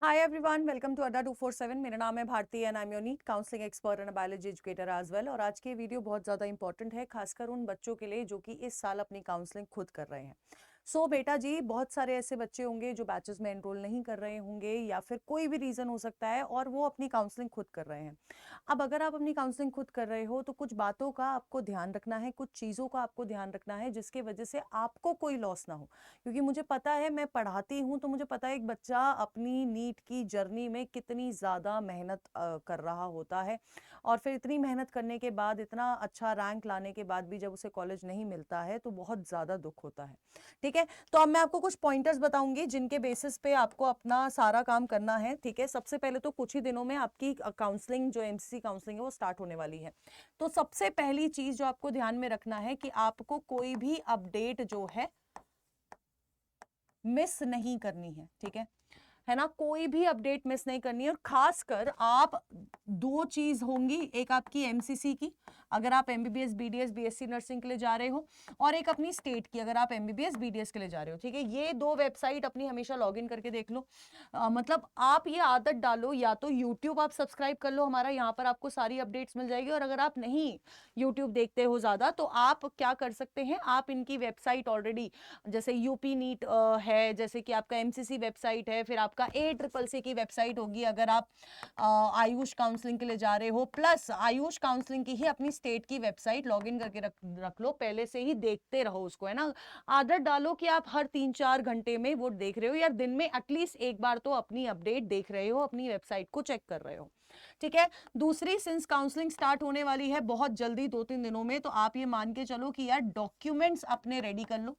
Hi everyone, welcome to अड्डा 247। मेरा नाम है Bharti and I am your NEET counselling expert and biology educator as well. और आज की वीडियो बहुत ज़्यादा इंपॉर्टेंट है, खासकर उन बच्चों के लिए जो कि इस साल अपनी काउंसलिंग खुद कर रहे हैं। बेटा जी, बहुत सारे ऐसे बच्चे होंगे जो बैचेस में एनरोल नहीं कर रहे होंगे या फिर कोई भी रीज़न हो सकता है और वो अपनी काउंसलिंग खुद कर रहे हैं। अब अगर आप अपनी काउंसलिंग खुद कर रहे हो तो कुछ बातों का आपको ध्यान रखना है, कुछ चीज़ों का आपको ध्यान रखना है जिसकी वजह से आपको कोई लॉस ना हो। क्योंकि मुझे पता है, मैं पढ़ाती हूँ तो मुझे पता है एक बच्चा अपनी नीट की जर्नी में कितनी ज़्यादा मेहनत कर रहा होता है और फिर इतनी मेहनत करने के बाद, इतना अच्छा रैंक लाने के बाद भी जब उसे कॉलेज नहीं मिलता है तो बहुत ज़्यादा दुख होता है। ठीक है, तो अब मैं आपको कुछ पॉइंटर्स बताऊंगी जिनके बेसिस पे आपको अपना सारा काम करना है। ठीक है, सबसे पहले तो कुछ ही दिनों में आपकी काउंसलिंग, जो एमसीसी काउंसलिंग है, वो स्टार्ट होने वाली है। तो सबसे पहली चीज जो आपको ध्यान में रखना है कि आपको कोई भी अपडेट जो है मिस नहीं करनी है। ठीक है ना, कोई भी अपडेट मिस नहीं करनी है। और खासकर आप, दो चीज होंगी, एक आपकी एमसीसी की अगर आप एमबीबीएस बीडीएस बीएससी नर्सिंग के लिए जा रहे हो, और एक अपनी स्टेट की अगर आप एमबीबीएस बीडीएस के लिए जा रहे हो। ठीक है, ये दो वेबसाइट अपनी हमेशा लॉगिन करके देख लो। मतलब आप ये आदत डालो, या तो यूट्यूब आप सब्सक्राइब कर लो हमारा, यहाँ पर आपको सारी अपडेट्स मिल जाएगी। और अगर आप नहीं यूट्यूब देखते हो ज्यादा तो आप क्या कर सकते हैं, आप इनकी वेबसाइट ऑलरेडी, जैसे यूपी नीट है, जैसे कि आपका एमसीसी वेबसाइट है, फिर आपका ACCC की वेबसाइट होगी अगर आप आयुष काउंसलिंग के लिए जा रहे हो, प्लस आयुष काउंसलिंग की ही अपनी स्टेट की वेबसाइट लॉगिन करके रख लो, पहले से ही देखते रहो उसको, है ना। आदत डालो कि आप हर 3-4 घंटे में वो देख रहे हो, या दिन में एटलीस्ट एक बार तो अपनी अपडेट देख रहे हो, अपनी वेबसाइट को चेक कर रहे हो। ठीक है, दूसरी, सिंस काउंसलिंग स्टार्ट होने वाली है बहुत जल्दी, 2-3 दिनों में, तो आप ये मान के चलो कि यार डॉक्यूमेंट्स अपने रेडी कर लो।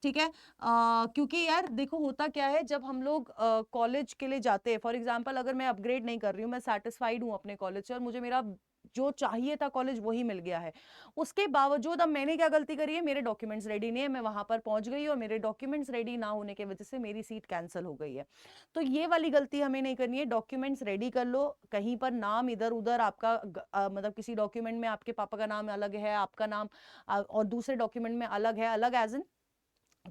ठीक है, क्योंकि यार देखो होता क्या है, जब हम लोग कॉलेज के लिए जाते हैं, फॉर एग्जांपल अगर मैं अपग्रेड नहीं कर रही हूँ, मैं सेटिस्फाइड हूँ अपने कॉलेज से और मुझे मेरा जो चाहिए था कॉलेज वही मिल गया है, उसके बावजूद अब मैंने क्या गलती करी है, मेरे डॉक्यूमेंट्स रेडी नहीं है, मैं वहां पर पहुंच गई और मेरे डॉक्यूमेंट्स रेडी ना होने की वजह से मेरी सीट कैंसिल हो गई है। तो ये वाली गलती हमें नहीं करनी है, डॉक्यूमेंट्स रेडी कर लो। कहीं पर नाम इधर उधर आपका मतलब किसी डॉक्यूमेंट में आपके पापा का नाम अलग है, आपका नाम और दूसरे डॉक्यूमेंट में अलग है, अलग एज इन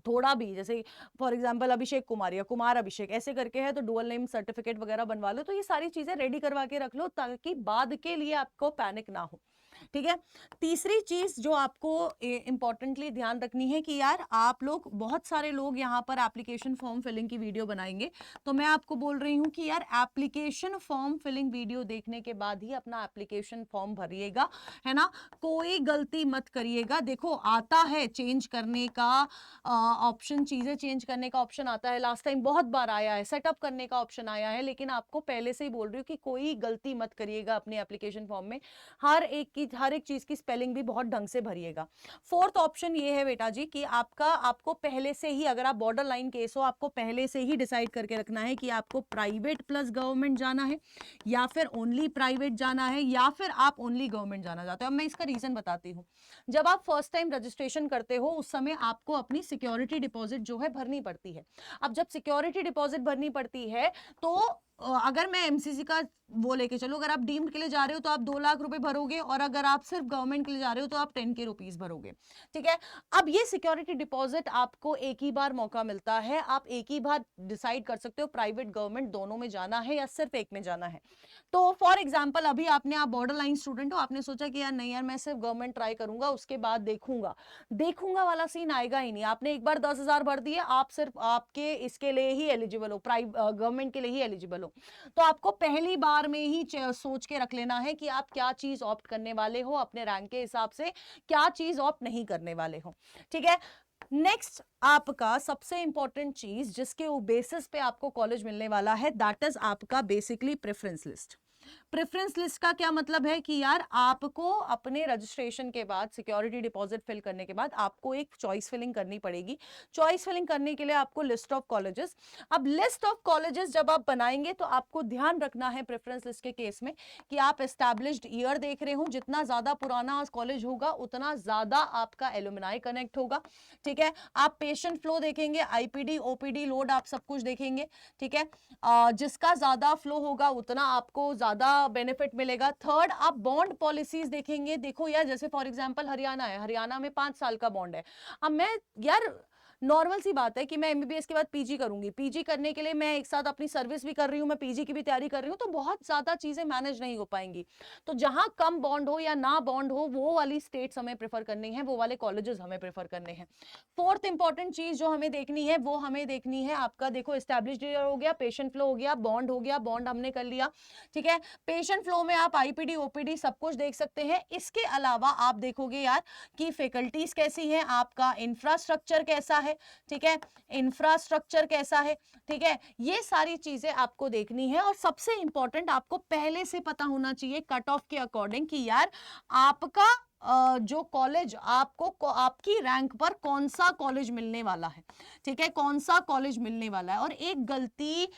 थोड़ा भी, जैसे फॉर एग्जांपल अभिषेक कुमार या कुमार अभिषेक ऐसे करके है तो डुअल नेम सर्टिफिकेट वगैरह बनवा लो। तो ये सारी चीजें रेडी करवा के रख लो ताकि बाद के लिए आपको पैनिक ना हो। ठीक है, तीसरी चीज जो आपको इंपॉर्टेंटली ध्यान रखनी है कि यार आप लोग, बहुत सारे लोग यहाँ पर एप्लीकेशन फॉर्म फिलिंग की वीडियो बनाएंगे, तो मैं आपको बोल रही हूँ कि यार एप्लीकेशन फॉर्म फिलिंग वीडियो देखने के बाद ही अपना एप्लीकेशन फॉर्म भरिएगा, है ना। कोई गलती मत करिएगा। देखो आता है चेंज करने का ऑप्शन, चीजें चेंज करने का ऑप्शन आता है, लास्ट टाइम बहुत बार आया है, सेटअप करने का ऑप्शन आया है, लेकिन आपको पहले से ही बोल रही हूँ कि कोई गलती मत करिएगा अपने एप्लीकेशन फॉर्म में। हर एक चीज की स्पेलिंग भी बहुत ढंग से भरिएगा। फोर्थ ऑप्शन ये है बेटा जी कि आपको पहले से ही, अगर आप बॉर्डर लाइन केस हो, आपको पहले से ही डिसाइड करके रखना है कि आपको प्राइवेट प्लस गवर्नमेंट जाना है, या फिर ओनली प्राइवेट जाना है, या फिर आप ओनली गवर्नमेंट जाना चाहते हो। अब मैं इसका रीजन बताती हूँ। जब आप फर्स्ट टाइम रजिस्ट्रेशन करते हो उस समय आपको अपनी सिक्योरिटी डिपॉजिट जो है भरनी पड़ती है। अब जब सिक्योरिटी डिपॉजिट भरनी पड़ती है तो अगर मैं एमसीसी का वो लेके चलो, अगर आप डीम्ड के लिए जा रहे हो तो आप 2 लाख रुपए भरोगे, और अगर आप सिर्फ गवर्नमेंट के लिए जा रहे हो तो आप 10 के रुपीज भरोगे। ठीक है, अब ये सिक्योरिटी डिपॉजिट आपको एक ही बार मौका मिलता है, आप एक ही बार डिसाइड कर सकते हो प्राइवेट गवर्नमेंट दोनों में जाना है या सिर्फ एक में जाना है। तो फॉर एग्जाम्पल अभी आप बॉर्डर लाइन स्टूडेंट हो, आपने सोचा कि यार नहीं यार मैं सिर्फ गवर्नमेंट ट्राई करूंगा, उसके बाद देखूंगा, देखूंगा वाला सीन आएगा ही नहीं। आपने एक बार 10,000 भर दिए, आप सिर्फ आपके इसके लिए ही एलिजिबल हो, गवर्नमेंट के लिए ही एलिजिबल हो। तो आपको पहली बार में ही सोच के रख लेना है कि आप क्या चीज ऑप्ट करने वाले हो, अपने रैंक के हिसाब से क्या चीज ऑप्ट नहीं करने वाले हो। ठीक है, नेक्स्ट आपका सबसे इंपॉर्टेंट चीज जिसके बेसिस पे आपको कॉलेज मिलने वाला है, दैट इज आपका basically preference list. Preference list का क्या मतलब है कि यार आपको अपने रजिस्ट्रेशन के बाद, सिक्योरिटी डिपॉजिट फिल करने के बाद आपको एक चॉइस फिलिंग करनी पड़ेगी। चॉइस फिलिंग करने के लिए आपको लिस्ट ऑफ कॉलेजेस, अब लिस्ट ऑफ कॉलेजेस जब आप बनाएंगे तो आपको ध्यान रखना है प्रेफरेंस लिस्ट के केस में कि आप एस्टैब्लिश्ड ईयर देख रहे हो, जितना ज्यादा पुराना कॉलेज होगा उतना ज्यादा आपका एलुमनाई कनेक्ट होगा। ठीक है, आप पेशेंट फ्लो देखेंगे, आईपीडी ओपीडी लोड, आप सब कुछ देखेंगे। ठीक है, जिसका ज्यादा फ्लो होगा उतना आपको ज्यादा बेनिफिट मिलेगा। थर्ड, आप बॉन्ड पॉलिसीज देखेंगे। देखो यार, जैसे फॉर एग्जांपल हरियाणा है, हरियाणा में 5 साल का बॉन्ड है। अब मैं यार नॉर्मल सी बात है कि मैं एमबीबीएस के बाद पीजी करूंगी, पीजी करने के लिए मैं एक साथ अपनी सर्विस भी कर रही हूँ, मैं पीजी की भी तैयारी कर रही हूँ, तो बहुत ज्यादा चीजें मैनेज नहीं हो पाएंगी। तो जहां कम बॉन्ड हो या ना बॉन्ड हो वो वाली स्टेट्स हमें प्रेफर करनी है, वो वाले कॉलेजेस हमें प्रेफर करने हैं। फोर्थ इंपॉर्टेंट चीज जो हमें देखनी है वो हमें देखनी है आपका, देखो एस्टैब्लिश्ड ईयर हो गया, पेशेंट फ्लो हो गया, बॉन्ड हो गया, बॉन्ड हमने कर लिया, ठीक है। पेशेंट फ्लो में आप आईपीडी ओपीडी सब कुछ देख सकते हैं। इसके अलावा आप देखोगे यार कि फैकल्टीज कैसी है, आपका इंफ्रास्ट्रक्चर कैसा है, ठीक है, इंफ्रास्ट्रक्चर कैसा है, ठीक है, ये सारी चीजें आपको देखनी है। और सबसे इंपॉर्टेंट आपको पहले से पता होना चाहिए कट ऑफ के अकॉर्डिंग कि यार आपका जो कॉलेज आपको आपकी रैंक पर कौन सा कॉलेज मिलने वाला है, ठीक है, कौन सा कॉलेज मिलने वाला है। और एक गलती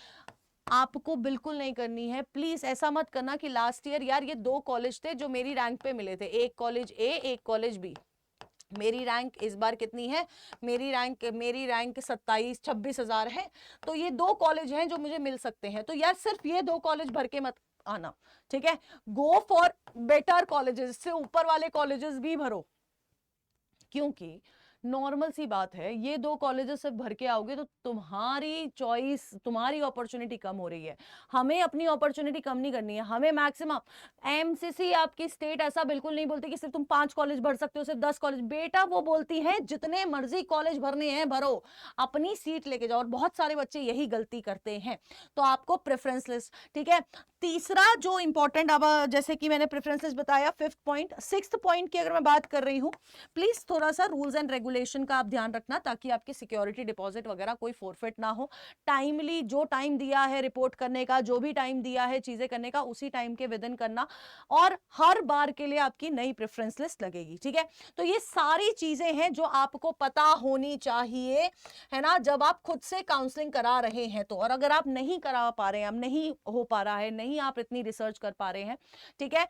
आपको बिल्कुल नहीं करनी है, प्लीज ऐसा मत करना कि लास्ट ईयर यार ये 2 कॉलेज थे जो मेरी रैंक पे मिले थे, एक कॉलेज ए एक कॉलेज बी, मेरी रैंक इस बार कितनी है, मेरी रैंक 27-26,000 है, तो ये 2 कॉलेज हैं जो मुझे मिल सकते हैं, तो यार सिर्फ ये 2 कॉलेज भर के मत आना, ठीक है, गो फॉर बेटर कॉलेजेस, से ऊपर वाले कॉलेजेस भी भरो, क्योंकि नॉर्मल सी बात है ये 2 कॉलेजेस से भर के आओगे तो तुम्हारी चॉइस, तुम्हारी अपॉर्चुनिटी कम हो रही है। हमें अपनी अपॉर्चुनिटी कम नहीं करनी है, हमें मैक्सिमम, एमसीसी आपकी स्टेट ऐसा बिल्कुल नहीं बोलती कि सिर्फ तुम 5 कॉलेज भर सकते हो, सिर्फ 10 कॉलेज, बेटा वो बोलती है जितने मर्जी कॉलेज भरने हैं भरो, अपनी सीट लेके जाओ। और बहुत सारे बच्चे यही गलती करते हैं, तो आपको प्रेफरेंस लिस्ट, ठीक है। तीसरा जो इंपॉर्टेंट, अब जैसे कि मैंने प्रेफरेंस लिस्ट बताया, 5th पॉइंट, 6th पॉइंट की अगर मैं बात कर रही हूं, प्लीज थोड़ा सा रूल्स एंड रेगुलेशन का आप ध्यान रखना ताकि आपकी सिक्योरिटी डिपॉजिट वगैरह कोई फोरफिट ना हो। टाइमली जो टाइम दिया है रिपोर्ट करने का, जो भी टाइम दिया है चीजें करने का, उसी टाइम के विद इन करना, और हर बार के लिए आपकी नई प्रेफरेंस लिस्ट लगेगी, ठीक है। तो ये सारी चीजें हैं जो आपको पता होनी चाहिए, है ना, जब आप खुद से काउंसलिंग करा रहे हैं तो। और अगर आप नहीं करा पा रहे हैं, अब नहीं हो पा रहा है, नहीं आप इतनी रिसर्च कर पा रहे हैं, ठीक है,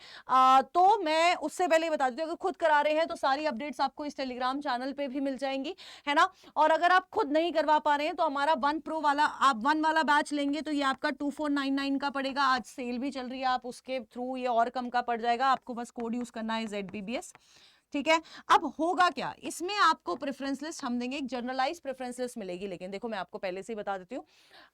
तो मैं उससे पहले बता देती हूँ, अगर खुद करा रहे हैं तो सारी अपडेट्स आपको इस टेलीग्राम चैनल पे भी मिल जाएंगी, है ना। और अगर आप खुद नहीं करवा पा रहे हैं तो हमारा 1 प्रो वाला, आप 1 वाला बैच लेंगे तो ये आपका 2499 का पड़ेगा, आज सेल भी चल रही है, आप उसके थ्रू ये और कम का पड़ जाएगा, आपको बस कोड यूज करना है ZBBS, ठीक है। अब होगा क्या इसमें, आपको प्रेफरेंस लिस्ट हम देंगे, एक जनरलाइज प्रेफरेंस लिस्ट मिलेगी, लेकिन देखो मैं आपको पहले से ही बता देती हूँ,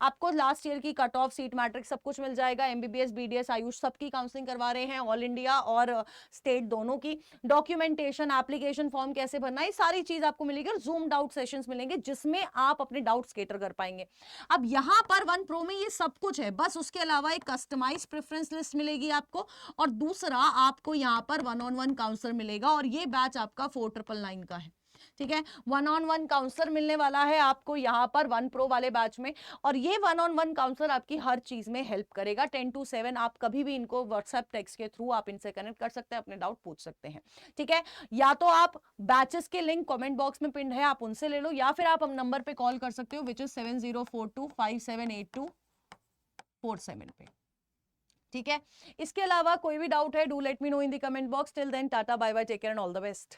आपको लास्ट ईयर की कट ऑफ, सीट मैट्रिक्स सब कुछ मिल जाएगा, एमबीबीएस बीडीएस आयुष सबकी काउंसलिंग करवा रहे हैं, ऑल इंडिया और स्टेट दोनों की, डॉक्यूमेंटेशन, एप्लीकेशन फॉर्म कैसे भरना, ये सारी चीज आपको मिलेगी, और जूम डाउट सेशंस मिलेंगे जिसमें आप अपने डाउट्स कैटर कर पाएंगे। अब यहाँ पर 1 प्रो में ये सब कुछ है, बस उसके अलावा एक कस्टमाइज प्रेफरेंस लिस्ट मिलेगी आपको, और दूसरा आपको यहाँ पर 1-on-1 काउंसलर मिलेगा, और ये बैच आपका 4999 का है, ठीक है। 1-on-1 काउंसलर मिलने वाला है आपको यहाँ पर 1 प्रो वाले बैच में, और ये 1-on-1 काउंसलर आपकी हर चीज में हेल्प करेगा 10 to 7, आप कभी भी इनको व्हाट्सएप टेक्स्ट के थ्रू आप इनसे कनेक्ट कर सकते हैं, अपने डाउट पूछ सकते हैं, ठीक है। या तो आप बैचेस के लिंक कमेंट बॉक्स में पिन है, आप उनसे ले लो, या फिर आप हम नंबर पे कॉल कर सकते हो विच इज 7042578247 पे, ठीक है। इसके अलावा कोई भी डाउट है, do let me know in the comment box. Till then tata bye bye, take care and all the best.